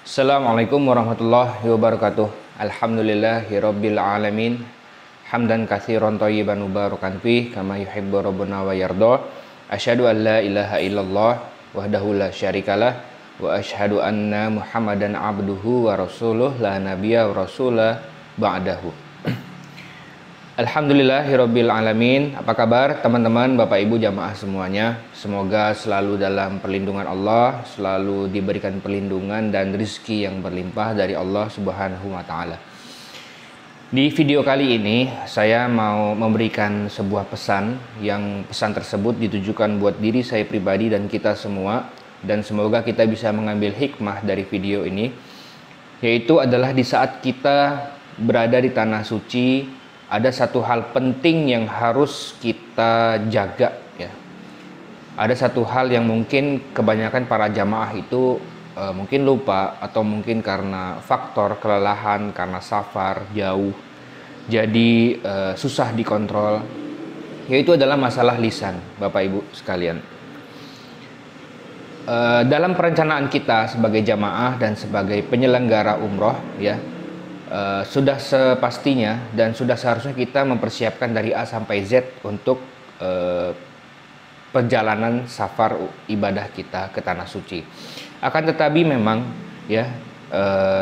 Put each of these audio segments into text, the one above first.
Assalamualaikum warahmatullahi wabarakatuh. Alhamdulillahirabbil alamin. Hamdan katsiran thayyiban mubarakan fih kama yuhibbu rabbuna wa yarda. Asyhadu an la ilaha illallah wahdahu la syarikalah wa asyhadu anna Muhammadan abduhu wa rasuluh la nabiyya wa rasulah ba'dahu. Alhamdulillahirabbil alamin. Apa kabar teman-teman, Bapak Ibu jamaah semuanya? Semoga selalu dalam perlindungan Allah, selalu diberikan perlindungan dan rezeki yang berlimpah dari Allah Subhanahu wa taala. Di video kali ini saya mau memberikan sebuah pesan yang pesan tersebut ditujukan buat diri saya pribadi dan kita semua, dan semoga kita bisa mengambil hikmah dari video ini, yaitu adalah di saat kita berada di tanah suci ada satu hal penting yang harus kita jaga ya. Ada satu hal yang mungkin kebanyakan para jamaah itu mungkin lupa, atau mungkin karena faktor kelelahan, karena safar jauh, jadi susah dikontrol, yaitu adalah masalah lisan, Bapak Ibu sekalian. Dalam perencanaan kita sebagai jamaah dan sebagai penyelenggara umroh ya, sudah sepastinya dan sudah seharusnya kita mempersiapkan dari A sampai Z untuk perjalanan safar ibadah kita ke tanah suci. Akan tetapi memang ya,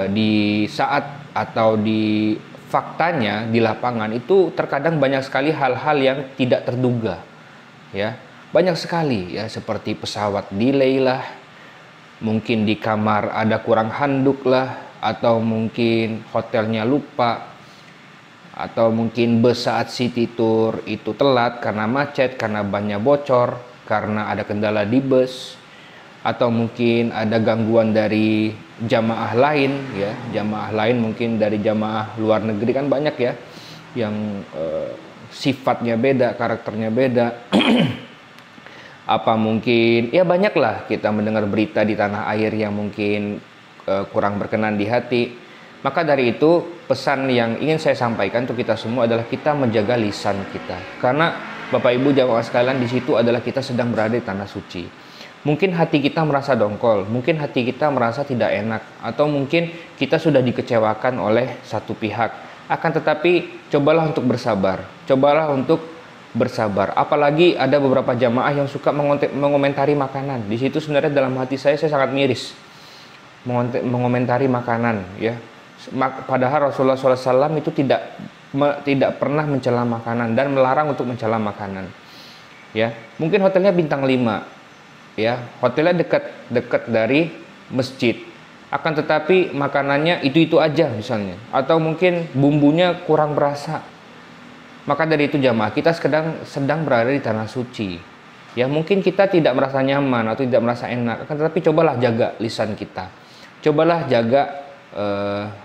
di saat atau di faktanya di lapangan itu terkadang banyak sekali hal-hal yang tidak terduga ya. Banyak sekali ya, seperti pesawat delay lah, mungkin di kamar ada kurang handuk lah, atau mungkin hotelnya lupa, atau mungkin bus saat city tour itu telat karena macet, karena bannya bocor, karena ada kendala di bus, atau mungkin ada gangguan dari jamaah lain ya. Jamaah lain mungkin dari jamaah luar negeri kan banyak ya, yang sifatnya beda, karakternya beda. Apa mungkin ya, banyaklah kita mendengar berita di tanah air yang mungkin kurang berkenan di hati. Maka dari itu pesan yang ingin saya sampaikan untuk kita semua adalah kita menjaga lisan kita, karena Bapak Ibu jamaah sekalian, di situ adalah kita sedang berada di tanah suci. Mungkin hati kita merasa dongkol, mungkin hati kita merasa tidak enak, atau mungkin kita sudah dikecewakan oleh satu pihak. Akan tetapi cobalah untuk bersabar, cobalah untuk bersabar. Apalagi ada beberapa jamaah yang suka mengomentari makanan. Di situ sebenarnya dalam hati saya sangat miris mengomentari makanan ya. Padahal Rasulullah SAW itu tidak pernah mencela makanan dan melarang untuk mencela makanan ya. Mungkin hotelnya bintang 5 ya, hotelnya dekat dari masjid, akan tetapi makanannya itu aja misalnya, atau mungkin bumbunya kurang berasa. Maka dari itu jamaah, kita sedang berada di tanah suci ya. Mungkin kita tidak merasa nyaman atau tidak merasa enak, akan tetapi cobalah jaga lisan kita. Cobalah jaga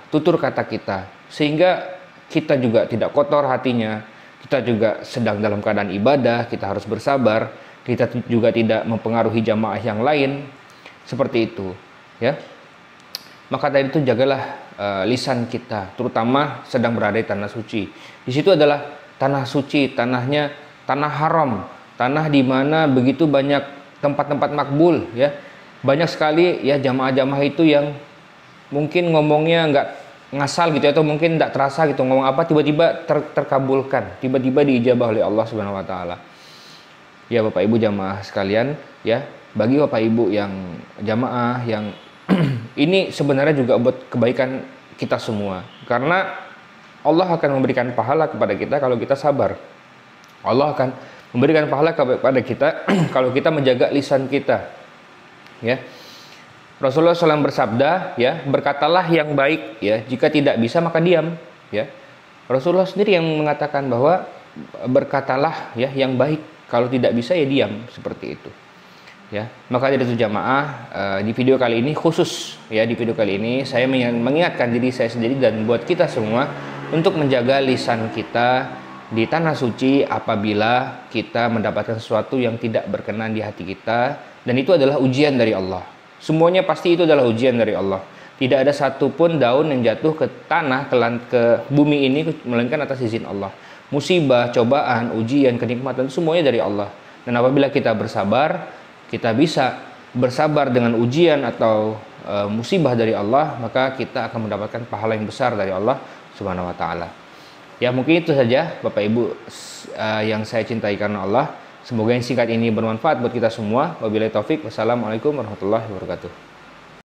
tutur kata kita, sehingga kita juga tidak kotor hatinya. Kita juga sedang dalam keadaan ibadah, kita harus bersabar. Kita juga tidak mempengaruhi jamaah yang lain, seperti itu ya. Maka dari itu jagalah lisan kita, terutama sedang berada di tanah suci. Di situ adalah tanah suci, tanahnya tanah haram, tanah di mana begitu banyak tempat-tempat makbul ya. Banyak sekali ya jamaah-jamaah itu yang mungkin ngomongnya nggak ngasal gitu, atau mungkin nggak terasa gitu ngomong apa, tiba-tiba terkabulkan, tiba-tiba diijabah oleh Allah Subhanahu wa taala. Ya Bapak Ibu jamaah sekalian ya, bagi Bapak Ibu yang jamaah yang ini sebenarnya juga buat kebaikan kita semua, karena Allah akan memberikan pahala kepada kita kalau kita sabar. Allah akan memberikan pahala kepada kita kalau kita menjaga lisan kita. Ya, Rasulullah SAW bersabda, ya, berkatalah yang baik, ya, jika tidak bisa maka diam, ya. Rasulullah sendiri yang mengatakan bahwa berkatalah ya yang baik, kalau tidak bisa ya diam, seperti itu, ya. Maka dari itu jamaah, di video kali ini khusus, ya, di video kali ini saya mengingatkan diri saya sendiri dan buat kita semua untuk menjaga lisan kita di tanah suci apabila kita mendapatkan sesuatu yang tidak berkenan di hati kita. Dan itu adalah ujian dari Allah. Semuanya pasti itu adalah ujian dari Allah. Tidak ada satupun daun yang jatuh ke tanah, ke bumi ini melainkan atas izin Allah. Musibah, cobaan, ujian, kenikmatan semuanya dari Allah. Dan apabila kita bersabar, kita bisa bersabar dengan ujian atau musibah dari Allah, maka kita akan mendapatkan pahala yang besar dari Allah Subhanahu wa taala. Ya, mungkin itu saja Bapak Ibu yang saya cintai karena Allah. Semoga yang singkat ini bermanfaat buat kita semua. Wabillahi taufik. Wassalamualaikum warahmatullahi wabarakatuh.